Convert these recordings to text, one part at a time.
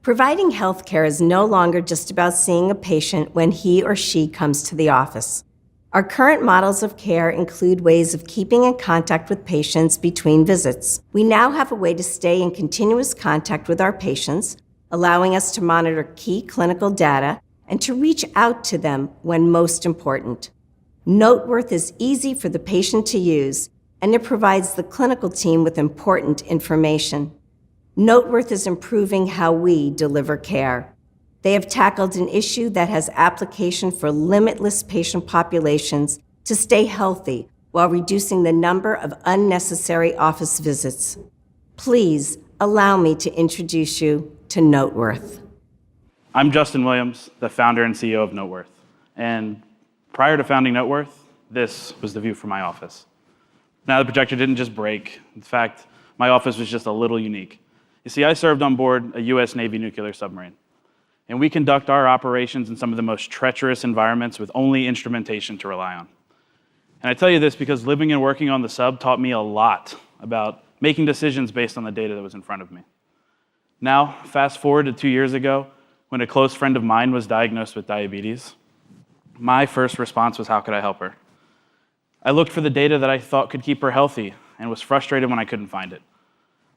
Providing healthcare is no longer just about seeing a patient when he or she comes to the office. Our current models of care include ways of keeping in contact with patients between visits. We now have a way to stay in continuous contact with our patients, allowing us to monitor key clinical data and to reach out to them when most important. Noteworth is easy for the patient to use, and it provides the clinical team with important information. Noteworth is improving how we deliver care. They have tackled an issue that has application for limitless patient populations to stay healthy while reducing the number of unnecessary office visits. Please allow me to introduce you to Noteworth. I'm Justin Williams, the founder and CEO of Noteworth. And prior to founding Noteworth, this was the view from my office. Now, the projector didn't just break. In fact, my office was just a little unique. You see, I served on board a U.S. Navy nuclear submarine. And we conduct our operations in some of the most treacherous environments with only instrumentation to rely on. And I tell you this because living and working on the sub taught me a lot about making decisions based on the data that was in front of me. Now, fast forward to 2 years ago, when a close friend of mine was diagnosed with diabetes, my first response was, how could I help her? I looked for the data that I thought could keep her healthy and was frustrated when I couldn't find it.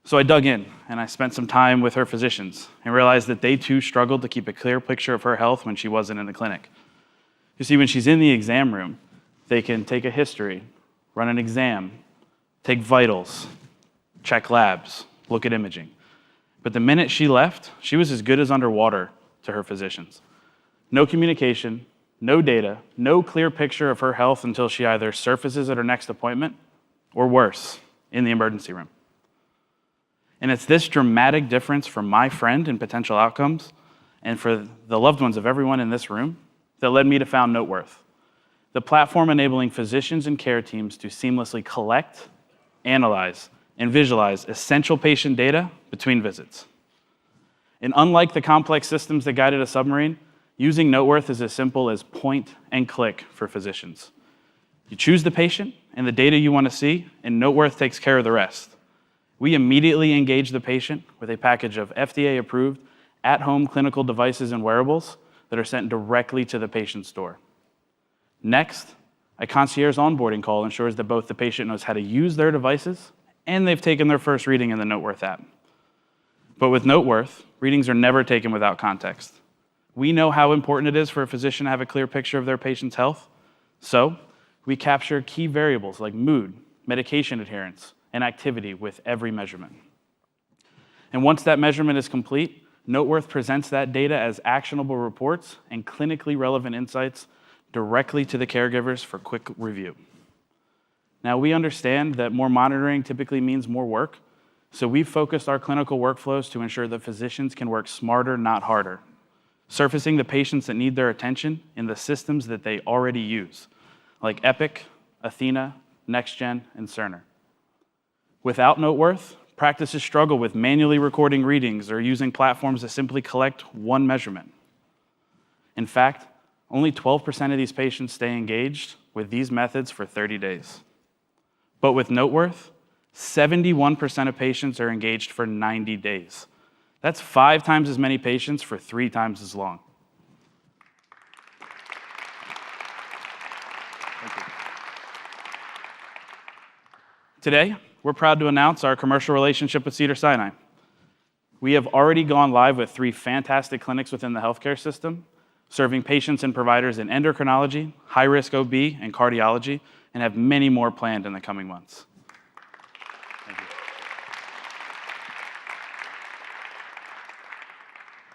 So I dug in, and I spent some time with her physicians and realized that they too struggled to keep a clear picture of her health when she wasn't in the clinic. You see, when she's in the exam room, they can take a history, run an exam, take vitals, check labs, look at imaging. But the minute she left, she was as good as underwater to her physicians. No communication, no data, no clear picture of her health until she either surfaces at her next appointment or worse, in the emergency room. And it's this dramatic difference for my friend and potential outcomes and for the loved ones of everyone in this room that led me to found Noteworth, the platform enabling physicians and care teams to seamlessly collect, analyze, and visualize essential patient data between visits. And unlike the complex systems that guided a submarine, using Noteworth is as simple as point and click for physicians. You choose the patient and the data you want to see, and Noteworth takes care of the rest. We immediately engage the patient with a package of FDA-approved, at-home clinical devices and wearables that are sent directly to the patient's door. Next, a concierge onboarding call ensures that both the patient knows how to use their devices and they've taken their first reading in the Noteworth app. But with Noteworth, readings are never taken without context. We know how important it is for a physician to have a clear picture of their patient's health, so we capture key variables like mood, medication adherence, and activity with every measurement. And once that measurement is complete, Noteworth presents that data as actionable reports and clinically relevant insights directly to the caregivers for quick review. Now, we understand that more monitoring typically means more work, so we've focused our clinical workflows to ensure that physicians can work smarter, not harder, surfacing the patients that need their attention in the systems that they already use, like Epic, Athena, NextGen, and Cerner. Without Noteworth, practices struggle with manually recording readings or using platforms that simply collect one measurement. In fact, only 12% of these patients stay engaged with these methods for 30 days. But with Noteworth, 71% of patients are engaged for 90 days. That's 5 times as many patients for 3 times as long. Thank you. Today, we're proud to announce our commercial relationship with Cedars-Sinai. We have already gone live with 3 fantastic clinics within the healthcare system, serving patients and providers in endocrinology, high-risk OB, and cardiology, and have many more planned in the coming months. Thank you.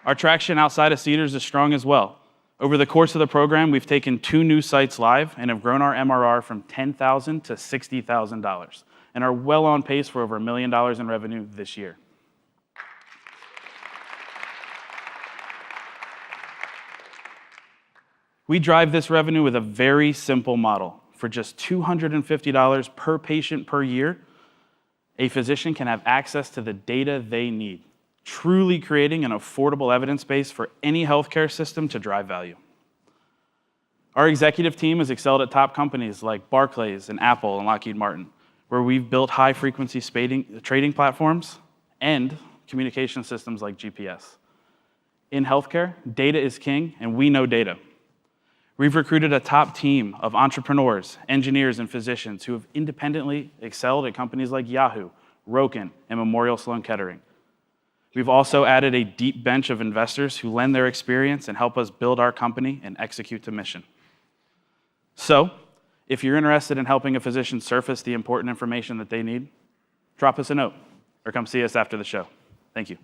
Our traction outside of Cedars is strong as well. Over the course of the program, we've taken 2 new sites live and have grown our MRR from $10,000 to $60,000. And are well on pace for over $1 million in revenue this year. We drive this revenue with a very simple model. For just $250 per patient per year, a physician can have access to the data they need, truly creating an affordable evidence base for any healthcare system to drive value. Our executive team has excelled at top companies like Barclays and Apple and Lockheed Martin, where we've built high-frequency trading platforms and communication systems like GPS. In healthcare, data is king, and we know data. We've recruited a top team of entrepreneurs, engineers, and physicians who have independently excelled at companies like Yahoo, Roken, and Memorial Sloan Kettering. We've also added a deep bench of investors who lend their experience and help us build our company and execute the mission. So, if you're interested in helping a physician surface the important information that they need, drop us a note or come see us after the show. Thank you.